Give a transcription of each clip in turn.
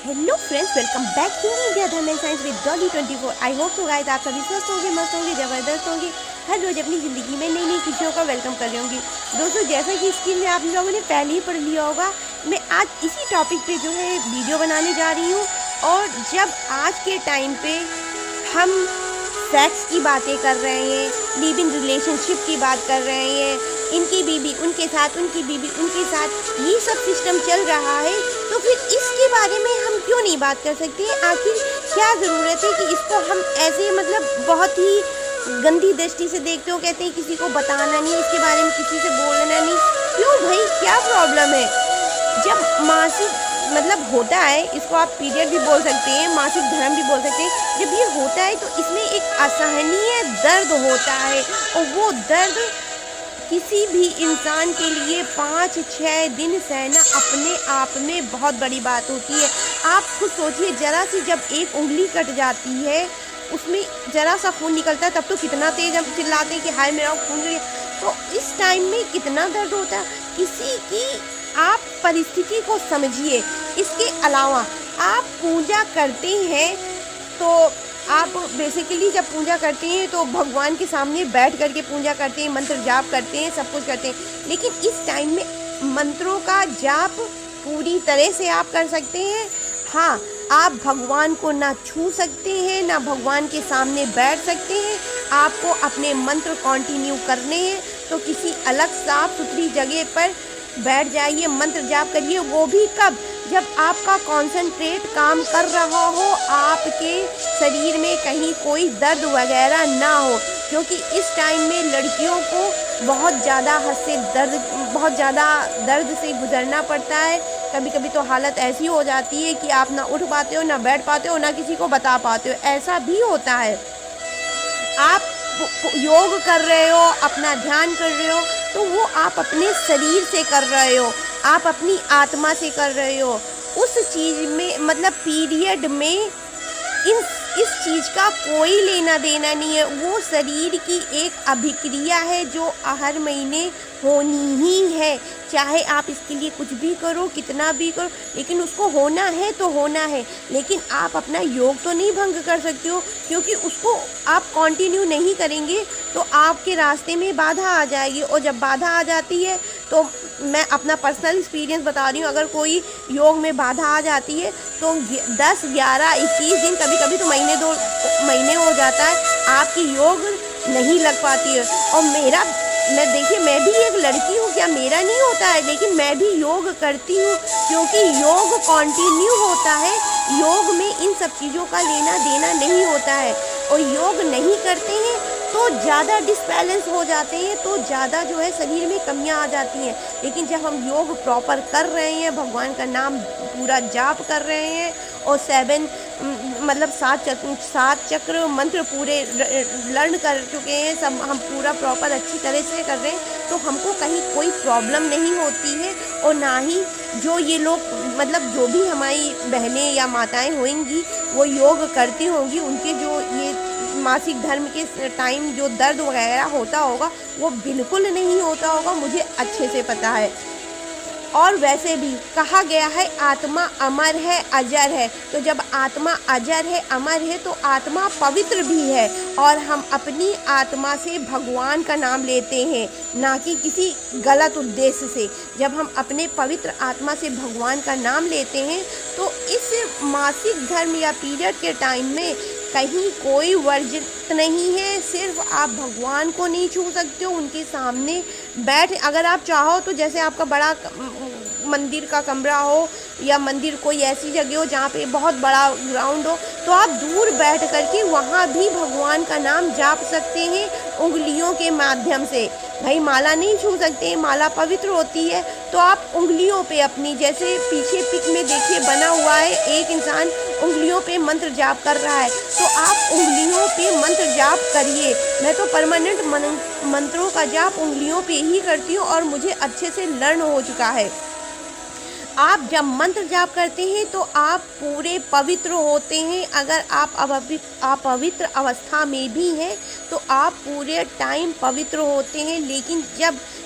Hello friends, welcome back to India Dharma and science with Dolly 24। I hope so guys आप सभी स्वस्थ होंगे, मस्त होंगे, ज़बरदस्त होंगे। हर रोज़ अपनी ज़िंदगी में नई नई खुशियों का वेलकम कर रहे होंगे। दोस्तों, जैसा कि स्क्रीन में आप लोगों ने पहले ही पढ़ लिया होगा, मैं आज इसी टॉपिक पे जो है वीडियो बनाने जा रही हूँ। और जब आज के टाइम पे हम सेक्स की बातें कर रहे हैं, लिव इन रिलेशनशिप की बात कर रहे हैं, इनकी बीबी उनके साथ, उनकी बीबी उनके साथ, ये सब सिस्टम चल रहा है, तो फिर इसके बारे में हम क्यों नहीं बात कर सकते? आखिर क्या ज़रूरत है कि इसको हम ऐसे बहुत ही गंदी दृष्टि से देखते हो, कहते हैं किसी को बताना नहीं, इसके बारे में किसी से बोलना नहीं। क्यों भाई, क्या प्रॉब्लम है? जब मासिक होता है, इसको आप पीरियड भी बोल सकते हैं, मासिक धर्म भी बोल सकते हैं। जब ये होता है तो इसमें एक असहनीय दर्द होता है, और वो दर्द किसी भी इंसान के लिए 5-6 दिन सहना अपने आप में बहुत बड़ी बात होती है। आप खुद सोचिए, ज़रा सी जब एक उंगली कट जाती है, उसमें ज़रा सा खून निकलता है, तब तो कितना तेज हम चिल्लाते हैं कि हाय मेरा खून गया। तो इस टाइम में कितना दर्द होता है किसी की। आप परिस्थिति को समझिए। इसके अलावा आप पूजा करते हैं, तो आप बेसिकली जब पूजा करते हैं तो भगवान के सामने बैठ करके पूजा करते हैं, मंत्र जाप करते हैं, सब कुछ करते हैं। लेकिन इस टाइम में मंत्रों का जाप पूरी तरह से आप कर सकते हैं। हाँ, आप भगवान को ना छू सकते हैं, ना भगवान के सामने बैठ सकते हैं। आपको अपने मंत्र कंटिन्यू करने हैं, तो किसी अलग साफ सुथरी जगह पर बैठ जाइए, मंत्र जाप करिए। वो भी कब? जब आपका कॉन्सेंट्रेट काम कर रहा हो, आपके शरीर में कहीं कोई दर्द वगैरह ना हो, क्योंकि इस टाइम में लड़कियों को बहुत ज़्यादा बहुत ज़्यादा दर्द से गुजरना पड़ता है। कभी कभी तो हालत ऐसी हो जाती है कि आप ना उठ पाते हो, ना बैठ पाते हो, ना किसी को बता पाते हो। ऐसा भी होता है। आप योग कर रहे हो, अपना ध्यान कर रहे हो, तो वो आप अपने शरीर से कर रहे हो, आप अपनी आत्मा से कर रहे हो। उस चीज़ में पीरियड में इस चीज़ का कोई लेना देना नहीं है। वो शरीर की एक अभिक्रिया है जो हर महीने होनी ही है। चाहे आप इसके लिए कुछ भी करो, कितना भी करो, लेकिन उसको होना है तो होना है। लेकिन आप अपना योग तो नहीं भंग कर सकते हो, क्योंकि उसको आप कंटिन्यू नहीं करेंगे तो आपके रास्ते में बाधा आ जाएगी। और जब बाधा आ जाती है, तो मैं अपना पर्सनल एक्सपीरियंस बता रही हूँ, अगर कोई योग में बाधा आ जाती है तो 10, 11, 21 दिन, कभी कभी तो महीने 2 महीने हो जाता है, आपकी योग नहीं लग पाती है। और मैं भी एक लड़की हूँ, क्या मेरा नहीं होता है? लेकिन मैं भी योग करती हूँ, क्योंकि योग कंटिन्यू होता है। योग में इन सब चीज़ों का लेना देना नहीं होता है। और योग नहीं करते हैं तो ज़्यादा डिसबैलेंस हो जाते हैं, तो ज़्यादा जो है शरीर में कमियां आ जाती हैं। लेकिन जब हम योग प्रॉपर कर रहे हैं, भगवान का नाम पूरा जाप कर रहे हैं, और 7 चक्र मंत्र पूरे लर्न कर चुके हैं, सब हम पूरा प्रॉपर अच्छी तरह से कर रहे हैं, तो हमको कहीं कोई प्रॉब्लम नहीं होती है। और ना ही जो ये लोग जो भी हमारी बहनें या माताएं होंगी, वो योग करती होंगी, उनके जो ये मासिक धर्म के टाइम जो दर्द वगैरह होता होगा, वो बिल्कुल नहीं होता होगा, मुझे अच्छे से पता है। और वैसे भी कहा गया है आत्मा अमर है, अजर है। तो जब आत्मा अजर है, अमर है, तो आत्मा पवित्र भी है। और हम अपनी आत्मा से भगवान का नाम लेते हैं, ना कि किसी गलत उद्देश्य से। जब हम अपने पवित्र आत्मा से भगवान का नाम लेते हैं, तो इस मासिक धर्म या पीरियड के टाइम में कहीं कोई वर्जित नहीं है। सिर्फ आप भगवान को नहीं छू सकते हो, उनके सामने बैठ, अगर आप चाहो तो, जैसे आपका बड़ा मंदिर का कमरा हो, या मंदिर कोई ऐसी जगह हो जहाँ पे बहुत बड़ा ग्राउंड हो, तो आप दूर बैठ करके वहाँ भी भगवान का नाम जाप सकते हैं उंगलियों के माध्यम से। भाई माला नहीं छू सकते हैं, माला पवित्र होती है, तो आप उंगलियों पे अपनी, जैसे पीछे पिक में देखिए बना हुआ है, एक इंसान उंगलियों पे मंत्र जाप कर रहा है, तो आप उंगलियों पे मंत्र जाप करिए। मैं तो परमानेंट मंत्रों का जाप उंगलियों पे ही करती हूँ, और मुझे अच्छे से लर्न हो चुका है। आप जब मंत्र जाप करते हैं तो आप पूरे पवित्र होते हैं। अगर आप अपवित्र अवस्था में भी हैं तो आप पूरे टाइम पवित्र होते हैं। लेकिन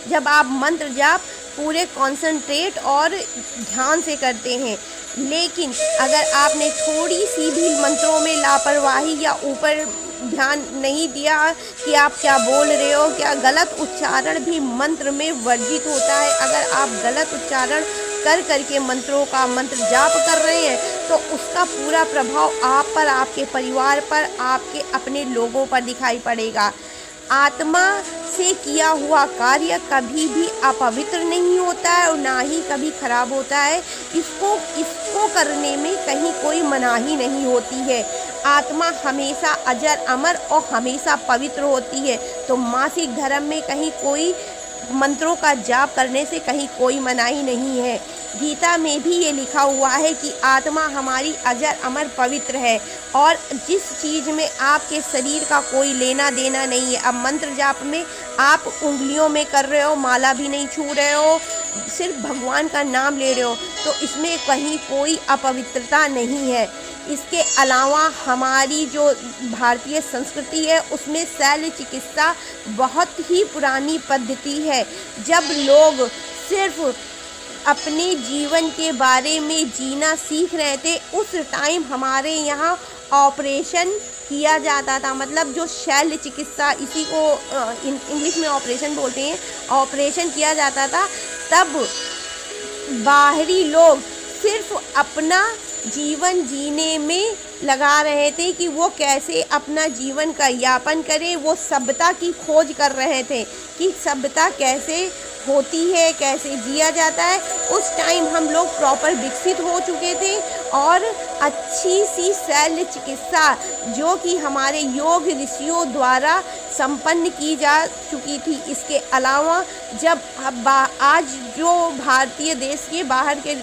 जब आप मंत्र जाप पूरे कंसंट्रेट और ध्यान से करते हैं, लेकिन अगर आपने थोड़ी सी भी मंत्रों में लापरवाही या ऊपर ध्यान नहीं दिया कि आप क्या बोल रहे हो, क्या गलत उच्चारण भी मंत्र में वर्जित होता है। अगर आप गलत उच्चारण कर करके मंत्रों का मंत्र जाप कर रहे हैं तो उसका पूरा प्रभाव आप पर, आपके परिवार पर, आपके अपने लोगों पर दिखाई पड़ेगा। आत्मा से किया हुआ कार्य कभी भी अपवित्र नहीं होता है और ना ही कभी खराब होता है। इसको करने में कहीं कोई मनाही नहीं होती है। आत्मा हमेशा अजर अमर और हमेशा पवित्र होती है। तो मासिक धर्म में कहीं कोई मंत्रों का जाप करने से कहीं कोई मनाही नहीं है। गीता में भी ये लिखा हुआ है कि आत्मा हमारी अजर अमर पवित्र है और जिस चीज़ में आपके शरीर का कोई लेना देना नहीं है। अब मंत्र जाप में आप उंगलियों में कर रहे हो, माला भी नहीं छू रहे हो, सिर्फ भगवान का नाम ले रहे हो, तो इसमें कहीं कोई अपवित्रता नहीं है। इसके अलावा हमारी जो भारतीय संस्कृति है उसमें शल्य चिकित्सा बहुत ही पुरानी पद्धति है। जब लोग सिर्फ अपने जीवन के बारे में जीना सीख रहे थे उस टाइम हमारे यहाँ ऑपरेशन किया जाता था। मतलब जो शल्य चिकित्सा, इसी को इंग्लिश में ऑपरेशन बोलते हैं, ऑपरेशन किया जाता था। तब बाहरी लोग सिर्फ अपना जीवन जीने में लगा रहे थे कि वो कैसे अपना जीवन का यापन करें। वो सभ्यता की खोज कर रहे थे कि सभ्यता कैसे होती है, कैसे जिया जाता है। उस टाइम हम लोग प्रॉपर विकसित हो चुके थे और अच्छी सी शल्य चिकित्सा जो कि हमारे योग ऋषियों द्वारा संपन्न की जा चुकी थी। इसके अलावा जब आज जो भारतीय देश के बाहर के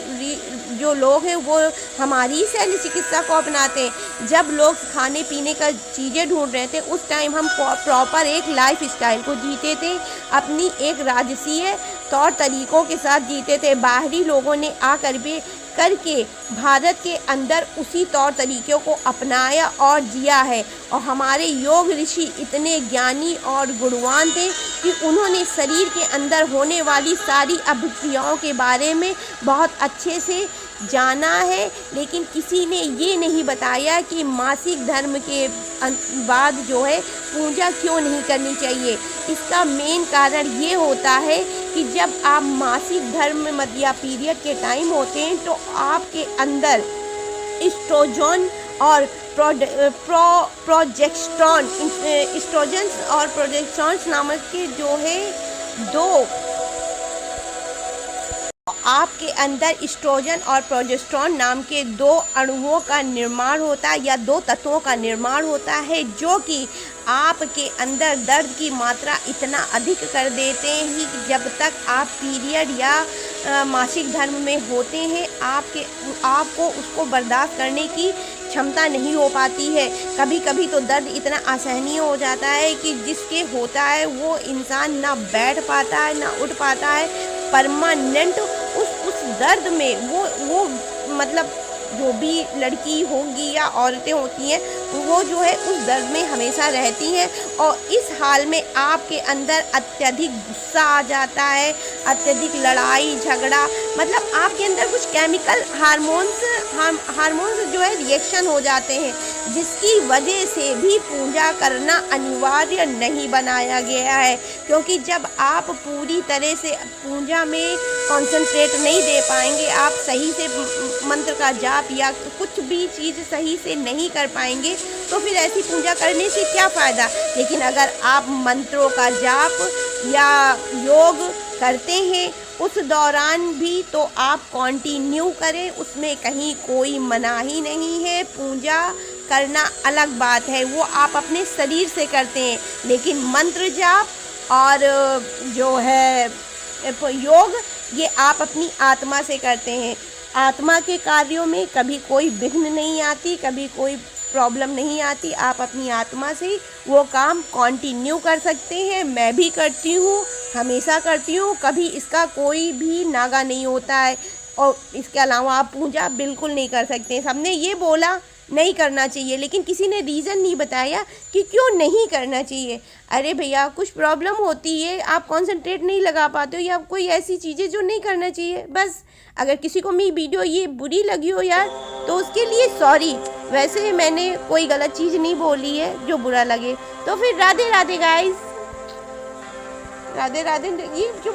जो लोग हैं वो हमारी शल्य चिकित्सा को अपनाते हैं। जब लोग खाने पीने का चीज़ें ढूंढ रहे थे उस टाइम हम प्रॉपर एक लाइफ स्टाइल को जीते थे, अपनी एक राजसीय तौर तरीक़ों के साथ जीते थे। बाहरी लोगों ने आकर भी करके भारत के अंदर उसी तौर तरीक़ों को अपनाया और जिया है। और हमारे योग ऋषि इतने ज्ञानी और गुणवान थे कि उन्होंने शरीर के अंदर होने वाली सारी अभिक्रियाओं के बारे में बहुत अच्छे से जाना है। लेकिन किसी ने ये नहीं बताया कि मासिक धर्म के बाद जो है पूजा क्यों नहीं करनी चाहिए। इसका मेन कारण ये होता है कि जब आप मासिक धर्म में या पीरियड के टाइम होते हैं तो आपके अंदर एस्ट्रोजन और प्रोजेस्टेरॉन, एस्ट्रोजन और प्रोजेस्टेरॉन नामक के जो है दो, आपके अंदर एस्ट्रोजन और प्रोजेस्टेरॉन नाम के दो अणुओं का निर्माण होता है या दो तत्वों का निर्माण होता है जो कि आपके अंदर दर्द की मात्रा इतना अधिक कर देते हैं कि जब तक आप पीरियड या मासिक धर्म में होते हैं आपको उसको बर्दाश्त करने की क्षमता नहीं हो पाती है। कभी कभी तो दर्द इतना असहनीय हो जाता है कि जिसके होता है वो इंसान ना बैठ पाता है ना उठ पाता है। परमानेंट उस दर्द में वो मतलब जो भी लड़की होंगी या औरतें होती हैं वो जो है उस दर्द में हमेशा रहती हैं। और इस हाल में आपके अंदर अत्यधिक गुस्सा आ जाता है, अत्यधिक लड़ाई झगड़ा, मतलब आपके अंदर कुछ केमिकल हार्मोन्स जो है रिएक्शन हो जाते हैं, जिसकी वजह से भी पूजा करना अनिवार्य नहीं बनाया गया है। क्योंकि जब आप पूरी तरह से पूजा में कंसंट्रेट नहीं दे पाएंगे, आप सही से मंत्र का जाप या कुछ भी चीज़ सही से नहीं कर पाएंगे तो फिर ऐसी पूजा करने से क्या फ़ायदा। लेकिन अगर आप मंत्रों का जाप या योग करते हैं उस दौरान भी तो आप कंटिन्यू करें, उसमें कहीं कोई मनाही नहीं है। पूजा करना अलग बात है, वो आप अपने शरीर से करते हैं, लेकिन मंत्र जाप और जो है योग ये आप अपनी आत्मा से करते हैं। आत्मा के कार्यों में कभी कोई विघ्न नहीं आती, कभी कोई प्रॉब्लम नहीं आती। आप अपनी आत्मा से वो काम कंटिन्यू कर सकते हैं। मैं भी करती हूँ, हमेशा करती हूँ, कभी इसका कोई भी नागा नहीं होता है। और इसके अलावा आप पूजा बिल्कुल नहीं कर सकते। सबने ये बोला नहीं करना चाहिए, लेकिन किसी ने रीज़न नहीं बताया कि क्यों नहीं करना चाहिए। अरे भैया कुछ प्रॉब्लम होती है, आप कंसंट्रेट नहीं लगा पाते हो या कोई ऐसी चीज़ें जो नहीं करना चाहिए बस। अगर किसी को मेरी वीडियो ये बुरी लगी हो यार तो उसके लिए सॉरी। वैसे मैंने कोई गलत चीज़ नहीं बोली है जो बुरा लगे। तो फिर राधे राधे गाइस, राधे राधे। ये जो